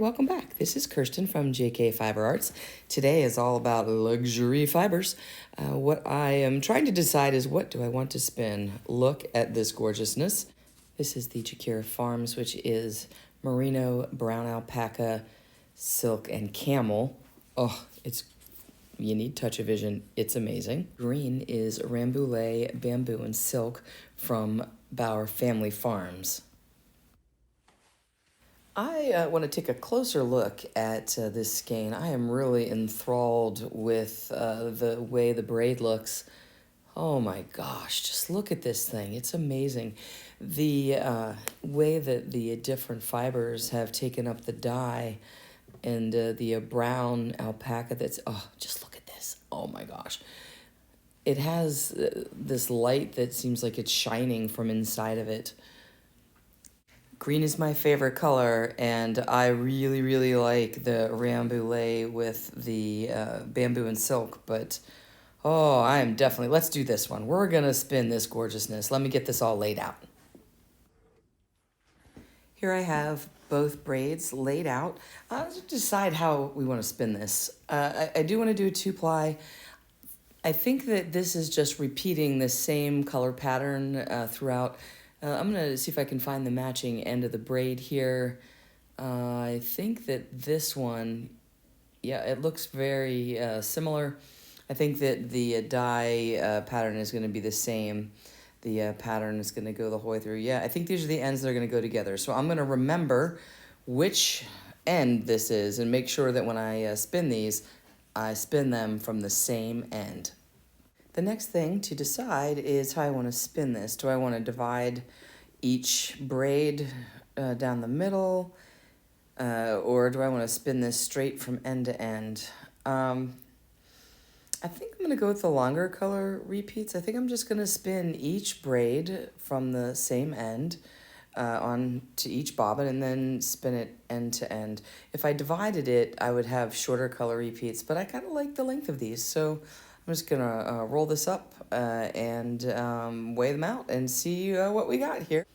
welcome back. This is Kirsten from JK Fiber Arts. Today is all about luxury fibers. What I am trying to decide is, what do I want to spin? Look at this gorgeousness. This is the Chakira Farms, which is merino, brown alpaca, silk, and camel. Oh, you need touch-o-vision. It's amazing. Green is Rambouillet, bamboo, and silk from Bauer Family Farms. I want to take a closer look at this skein. I am really enthralled with the way the braid looks. Oh my gosh, just look at this thing. It's amazing. The way that the different fibers have taken up the dye, and the brown alpaca just look at this. Oh my gosh. It has this light that seems like it's shining from inside of it. Green is my favorite color, and I really, really like the Rambouillet with the bamboo and silk, but oh, let's do this one. We're gonna spin this gorgeousness. Let me get this all laid out. Here I have both braids laid out. Let's decide how we want to spin this. I do want to do a 2-ply. I think that this is just repeating the same color pattern throughout. I'm going to see if I can find the matching end of the braid here. I think that this one, yeah, it looks very similar. I think that the dye pattern is going to be the same. The pattern is going to go the whole way through. Yeah, I think these are the ends that are going to go together. So I'm going to remember which end this is and make sure that when I spin these, I spin them from the same end. The next thing to decide is how I want to spin this. Do I want to divide each braid down the middle, or do I want to spin this straight from end to end? I think I'm going to go with the longer color repeats. I think I'm just going to spin each braid from the same end on to each bobbin and then spin it end to end. If I divided it, I would have shorter color repeats, but I kind of like the length of these, so I'm just gonna roll this up and weigh them out and see what we got here.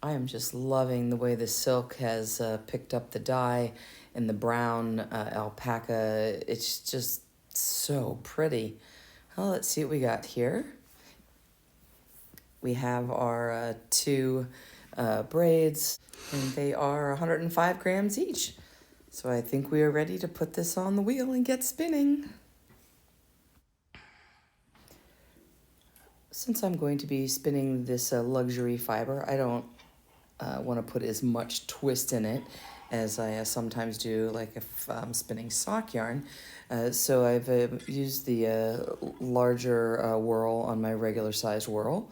I am just loving the way the silk has picked up the dye and the brown alpaca. It's just so pretty. Well, let's see what we got here. We have our two braids, and they are 105 grams each. So I think we are ready to put this on the wheel and get spinning. Since I'm going to be spinning this luxury fiber, I don't want to put as much twist in it as I sometimes do, like if I'm spinning sock yarn. So I've used the larger whirl on my regular size whirl.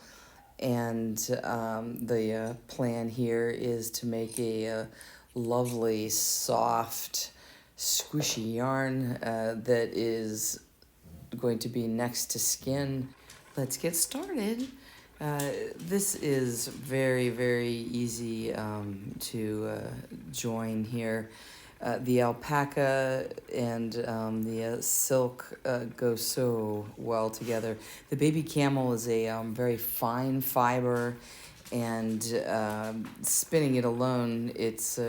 And the plan here is to make a lovely, soft, squishy yarn that is going to be next to skin. Let's get started. This is very, very easy to join here. The alpaca and the silk go so well together. The baby camel is a very fine fiber, and spinning it alone, it's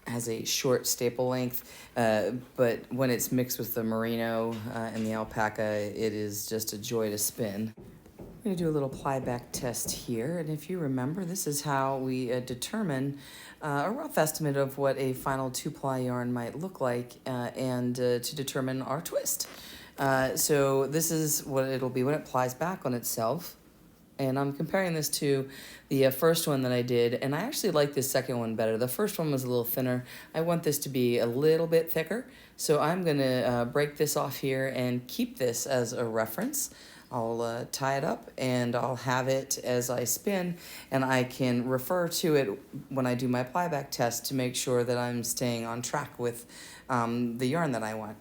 has a short staple length, but when it's mixed with the merino and the alpaca, it is just a joy to spin. I'm going to do a little ply back test here, and if you remember, this is how we determine a rough estimate of what a final 2-ply yarn might look like, and to determine our twist. So this is what it'll be when it plies back on itself. And I'm comparing this to the first one that I did, and I actually like this second one better. The first one was a little thinner. I want this to be a little bit thicker, so I'm going to break this off here and keep this as a reference. I'll tie it up, and I'll have it as I spin, and I can refer to it when I do my plyback test to make sure that I'm staying on track with the yarn that I want.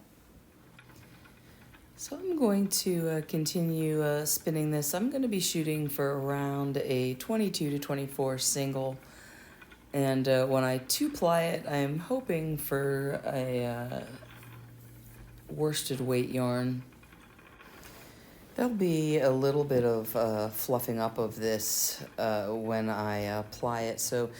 So I'm going to continue spinning this. I'm going to be shooting for around a 22 to 24 single. And when I 2-ply it, I'm hoping for a worsted weight yarn. There'll be a little bit of fluffing up of this when I apply it, so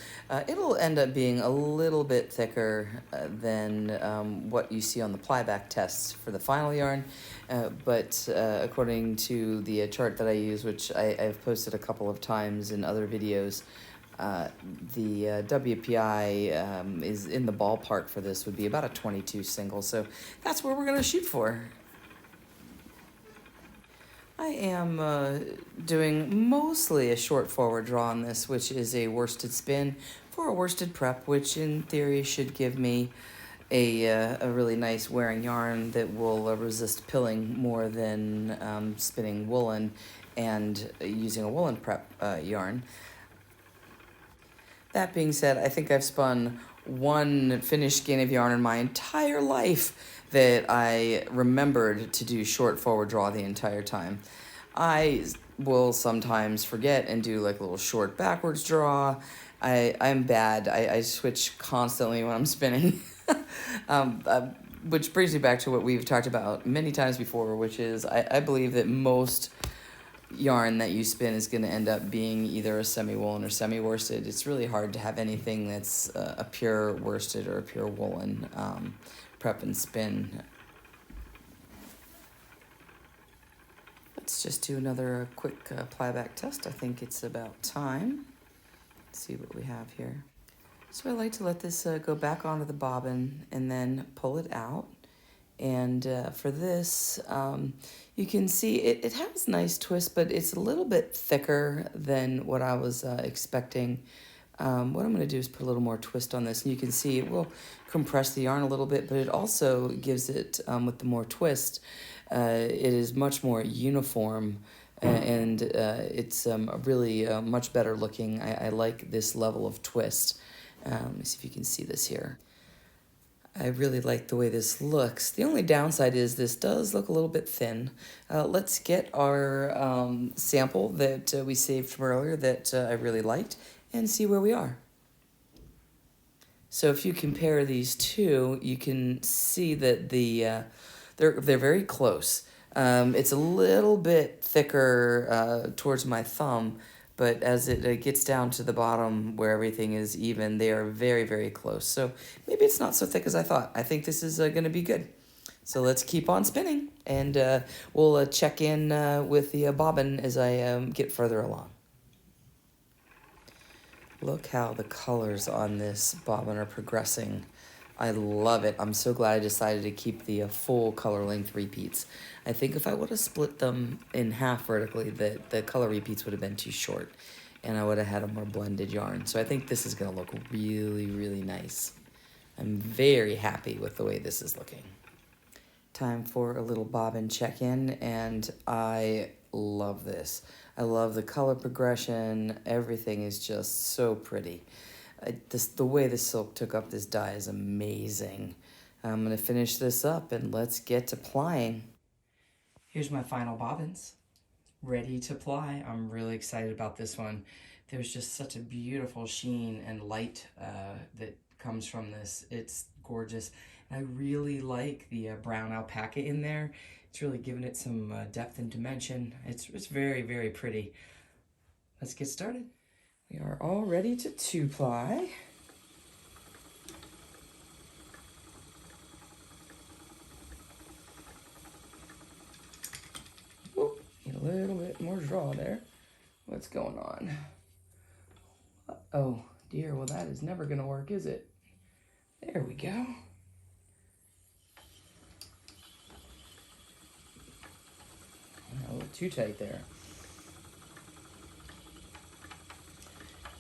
it'll end up being a little bit thicker than what you see on the plyback tests for the final yarn, but according to the chart that I use, which I've posted a couple of times in other videos, the WPI is in the ballpark for this, would be about a 22 single, so that's where we're going to shoot for. I am doing mostly a short forward draw on this, which is a worsted spin for a worsted prep, which in theory should give me a really nice wearing yarn that will resist pilling more than spinning woolen and using a woolen prep yarn. That being said, I think I've spun one finished skein of yarn in my entire life that I remembered to do short forward draw the entire time. I will sometimes forget and do like a little short backwards draw. I'm bad. I switch constantly when I'm spinning. Which brings me back to what we've talked about many times before, which is I believe that most yarn that you spin is going to end up being either a semi-woolen or semi-worsted. It's really hard to have anything that's a pure worsted or a pure woolen prep and spin. Let's just do another quick plyback test. I think it's about time. Let's see what we have here. So I like to let this go back onto the bobbin and then pull it out. And for this, you can see it has nice twist, but it's a little bit thicker than what I was expecting. What I'm going to do is put a little more twist on this, and you can see it will compress the yarn a little bit, but it also gives it, with the more twist, it is much more uniform, and it's really much better looking. I like this level of twist. Let me see if you can see this here. I really like the way this looks. The only downside is this does look a little bit thin. Let's get our sample that we saved from earlier that I really liked and see where we are. So if you compare these two, you can see that they're very close. It's a little bit thicker towards my thumb, but as it gets down to the bottom where everything is even, they are very, very close. So maybe it's not so thick as I thought. I think this is going to be good. So let's keep on spinning, and we'll check in with the bobbin as I get further along. Look how the colors on this bobbin are progressing. I love it. I'm so glad I decided to keep the full color length repeats. I think if I would have split them in half vertically, the color repeats would have been too short, and I would have had a more blended yarn. So I think this is going to look really, really nice. I'm very happy with the way this is looking. Time for a little bobbin check-in, and I love this. I love the color progression. Everything is just so pretty. The way the silk took up this dye is amazing. I'm going to finish this up and let's get to plying. Here's my final bobbins, ready to ply. I'm really excited about this one. There's just such a beautiful sheen and light that comes from this. It's gorgeous. And I really like the brown alpaca in there. It's really giving it some depth and dimension. It's very, very pretty. Let's get started. We are all ready to two-ply. Whoop, need a little bit more draw there. What's going on? Oh dear, well that is never gonna work, is it? There we go. A little too tight there.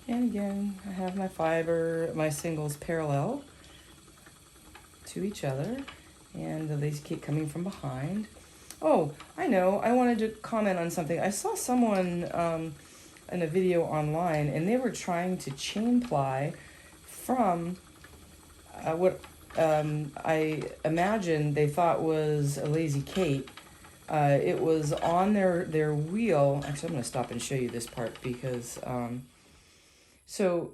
And again, I have my singles parallel to each other, and these keep coming from behind. Oh, I know, I wanted to comment on something. I saw someone in a video online, and they were trying to chain ply from what I imagine they thought was a Lazy Kate. It was on their wheel. Actually, I'm going to stop and show you this part because... So,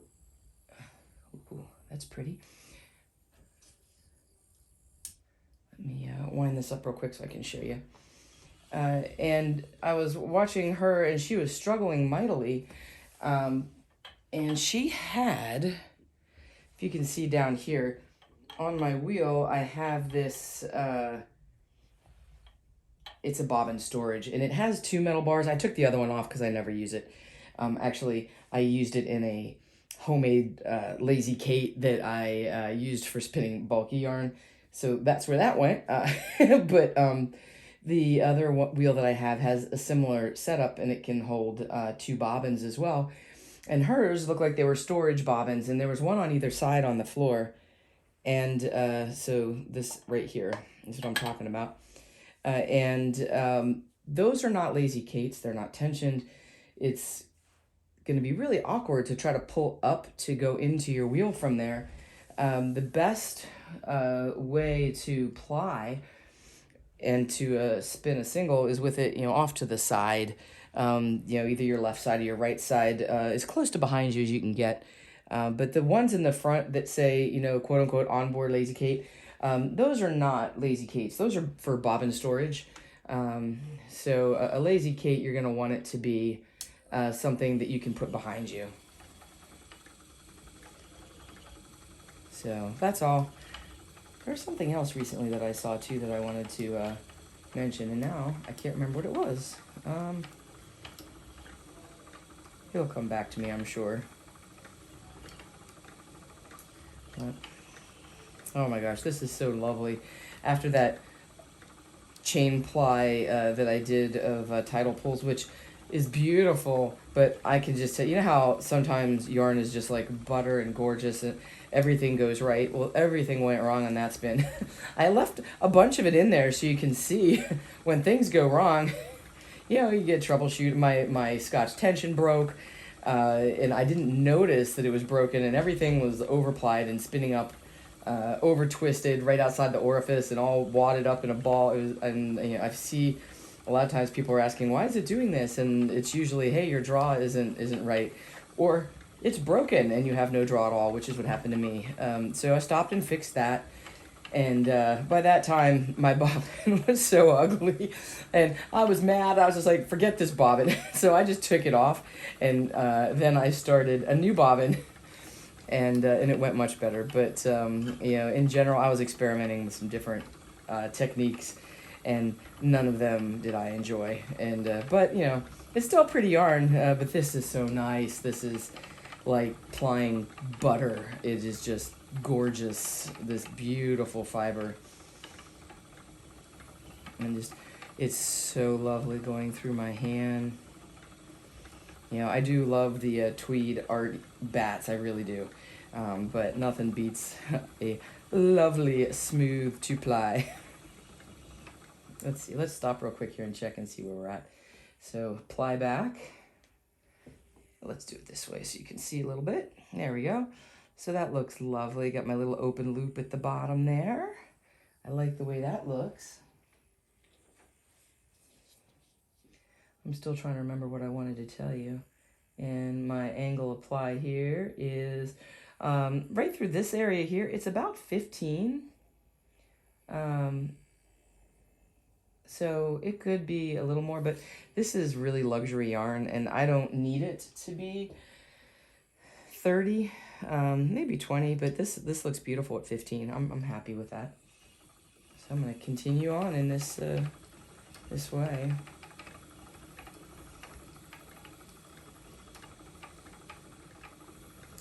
ooh, that's pretty. Let me wind this up real quick so I can show you. And I was watching her, and she was struggling mightily. And she had, if you can see down here, on my wheel, I have this, it's a bobbin storage, and it has 2 metal bars. I took the other one off because I never use it. Actually, I used it in a homemade lazy Kate that I used for spinning bulky yarn. So that's where that went. But the other wheel that I have has a similar setup, and it can hold 2 bobbins as well. And hers looked like they were storage bobbins, and there was one on either side on the floor. And so this right here is what I'm talking about. Those are not lazy Kates. They're not tensioned. It's going to be really awkward to try to pull up to go into your wheel from there. The best way to ply and to spin a single is with it, off to the side. Either your left side or your right side, as close to behind you as you can get. But the ones in the front that say, quote unquote, onboard lazy Kate, those are not lazy Kates. Those are for bobbin storage. So a lazy Kate, you're going to want it to be something that you can put behind you. So that's all. There's something else recently that I saw too that I wanted to mention, and now I can't remember what it was. It'll come back to me, I'm sure. But, oh my gosh, this is so lovely. After that chain ply that I did of tidal pulls, which is beautiful, but I can just tell, how sometimes yarn is just like butter and gorgeous and everything goes right? Well, everything went wrong on that spin. I left a bunch of it in there so you can see when things go wrong. You get troubleshoot. My Scotch tension broke, and I didn't notice that it was broken, and everything was overplied and spinning up, over twisted right outside the orifice and all wadded up in a ball. It was, and I see a lot of times people are asking, why is it doing this? And it's usually, hey, your draw isn't right, or it's broken and you have no draw at all, which is what happened to me. So I stopped and fixed that. And by that time, my bobbin was so ugly, and I was mad. I was just like, forget this bobbin. So I just took it off, and then I started a new bobbin, and it went much better. But in general, I was experimenting with some different techniques, and none of them did I enjoy. And but it's still pretty yarn. But this is so nice. This is like plying butter. It is just gorgeous, this beautiful fiber, and just it's so lovely going through my hand. I do love the tweed art bats, I really do, but nothing beats a lovely smooth two ply. Let's see, let's stop real quick here and check and see where we're at. So ply back, let's do it this way so you can see a little bit. There we go. So that looks lovely. Got my little open loop at the bottom there. I like the way that looks. I'm still trying to remember what I wanted to tell you. And my angle apply here is right through this area here. It's about 15. So it could be a little more, but this is really luxury yarn, and I don't need it to be 30. Maybe 20, but this looks beautiful at 15. I'm happy with that. So I'm going to continue on in this this way.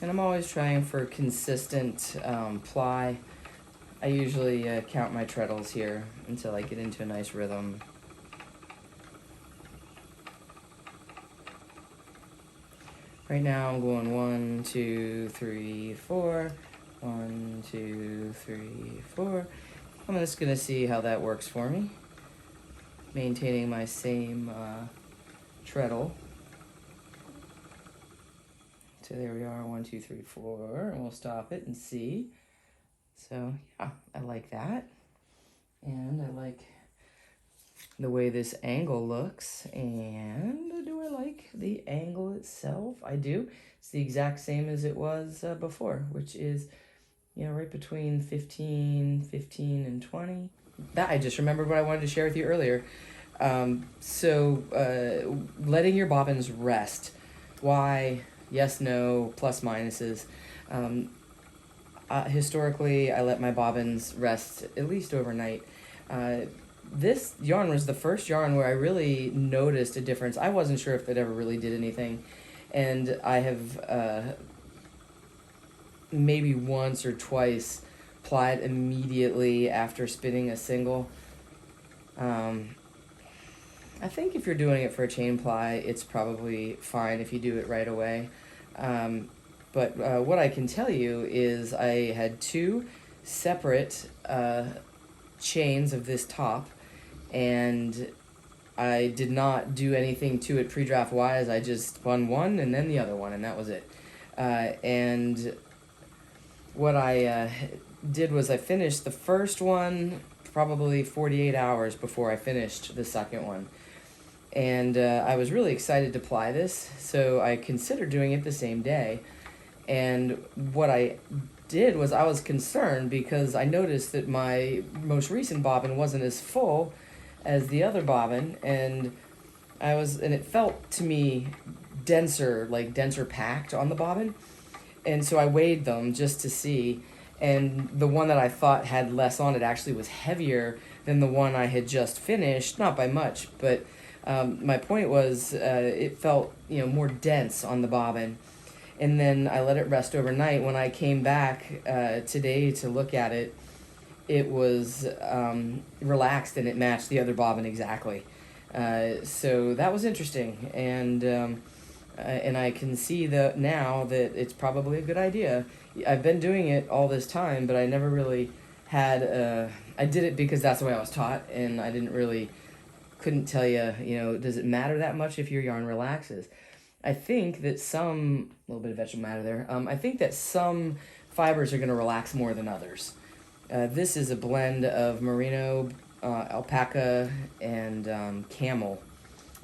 And I'm always trying for consistent ply. I usually count my treadles here until I get into a nice rhythm. Right now I'm going 1, 2, 3, 4. 1, 2, 3, 4. I'm just gonna see how that works for me. Maintaining my same treadle. So there we are, 1, 2, 3, 4, and we'll stop it and see. So yeah, I like that. And I like the way this angle looks, and do I like the angle itself? I do. It's the exact same as it was before, which is, right between 15 and 20. That I just remembered what I wanted to share with you earlier. Letting your bobbins rest. Why? Yes, no, plus minuses. Um, Historically, I let my bobbins rest at least overnight. Uh, this yarn was the first yarn where I really noticed a difference. I wasn't sure if it ever really did anything, and I have maybe once or twice plied immediately after spinning a single. I think if you're doing it for a chain ply, it's probably fine if you do it right away. But what I can tell you is I had two separate chains of this top, and I did not do anything to it pre-draft wise. I just spun one and then the other one, and that was it. And what I did was I finished the first one probably 48 hours before I finished the second one. And I was really excited to ply this, so I considered doing it the same day. And what I did was I was concerned because I noticed that my most recent bobbin wasn't as full as the other bobbin, and it felt to me denser, like denser packed on the bobbin. And so I weighed them just to see, and the one that I thought had less on it actually was heavier than the one I had just finished, not by much, but my point was it felt more dense on the bobbin. And then I let it rest overnight. When I came back today to look at it, it was relaxed and it matched the other bobbin exactly. So that was interesting, and I can see now that it's probably a good idea. I've been doing it all this time, but I never really had. I did it because that's the way I was taught, and I couldn't tell you. Does it matter that much if your yarn relaxes? I think that a little bit of vegetable matter there. I think that some fibers are going to relax more than others. This is a blend of merino, alpaca, and camel,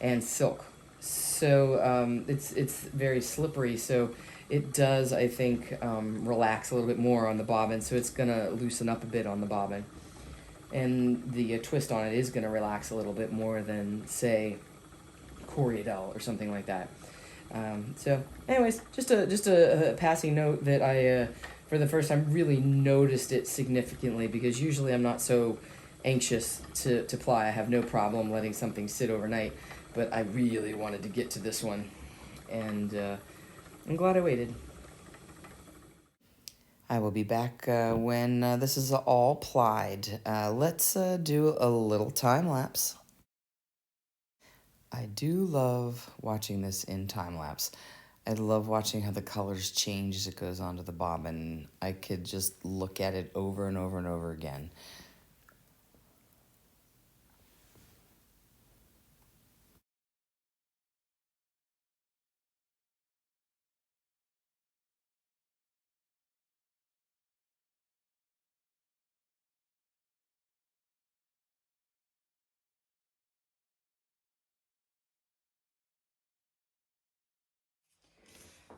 and silk. So it's very slippery. So it does, I think, relax a little bit more on the bobbin. So it's going to loosen up a bit on the bobbin, and the twist on it is going to relax a little bit more than, say, Coriadel or something like that. So anyways, just a passing note that I for the first time really noticed it significantly, because usually I'm not so anxious to ply. I have no problem letting something sit overnight, but I really wanted to get to this one, and I'm glad I waited. I will be back when this is all plied. Let's do a little time lapse. I do love watching this in time lapse. I love watching how the colors change as it goes onto the bobbin. I could just look at it over and over and over again.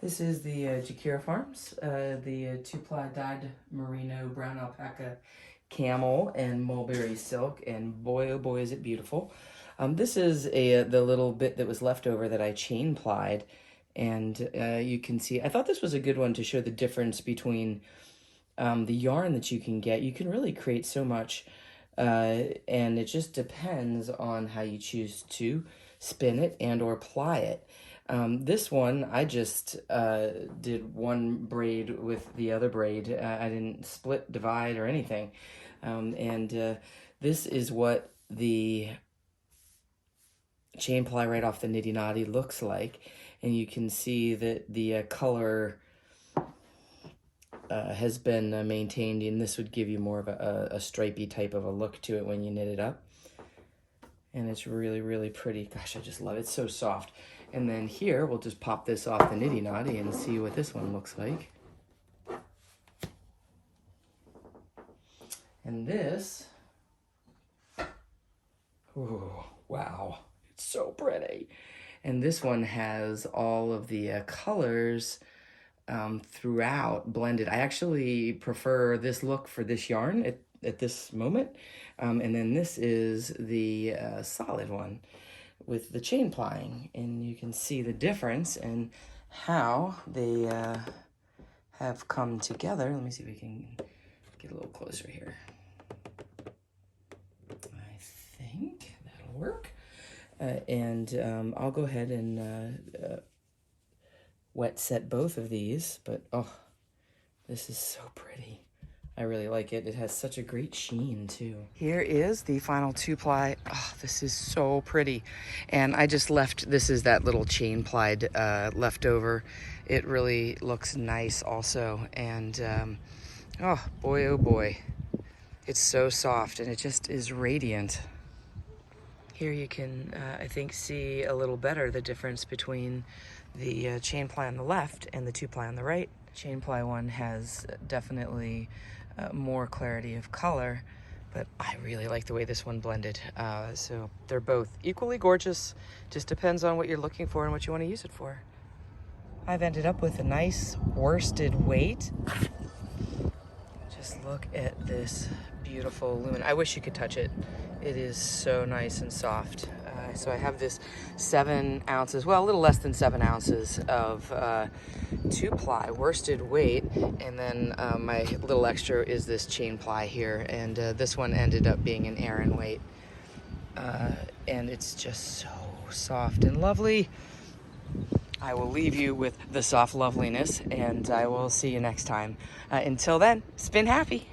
This is the Jakira Farms, the two-ply dyed merino, brown alpaca, camel, and mulberry silk, and boy, oh boy, is it beautiful. This is the little bit that was left over that I chain plied, and you can see, I thought this was a good one to show the difference between the yarn that you can get. You can really create so much, and it just depends on how you choose to spin it and or ply it. This one, I just did one braid with the other braid. I didn't split, divide, or anything. This is what the chain ply right off the Nitty Knotty looks like. And you can see that the color has been maintained, and this would give you more of a stripy type of a look to it when you knit it up. And it's really, really pretty. Gosh, I just love it. It's so soft. And then here, we'll just pop this off the Nitty Knotty and see what this one looks like. And this, oh, wow, it's so pretty. And this one has all of the colors throughout blended. I actually prefer this look for this yarn. at this moment. And then this is the solid one with the chain plying, and you can see the difference in how they have come together. Let me see if we can get a little closer here. I think that'll work. And I'll go ahead and wet set both of these, but oh, this is so pretty. I really like it. It has such a great sheen too. Here is the final 2-ply. Oh, this is so pretty. And I just left, this is that little chain plied leftover. It really looks nice also. And oh boy, it's so soft and it just is radiant. Here you can, I think, see a little better the difference between the chain ply on the left and the 2-ply on the right. Chain ply one has definitely more clarity of color, but I really like the way this one blended. So they're both equally gorgeous, just depends on what you're looking for and what you want to use it for. I've ended up with a nice worsted weight. Just look at this beautiful lumen. I wish you could touch it. It is so nice and soft. So I have this 7 ounces, well, a little less than 7 ounces of 2-ply worsted weight, and then my little extra is this chain ply here, and this one ended up being an Aran weight, and it's just so soft and lovely. I will leave you with the soft loveliness, and I will see you next time. Until then, spin happy.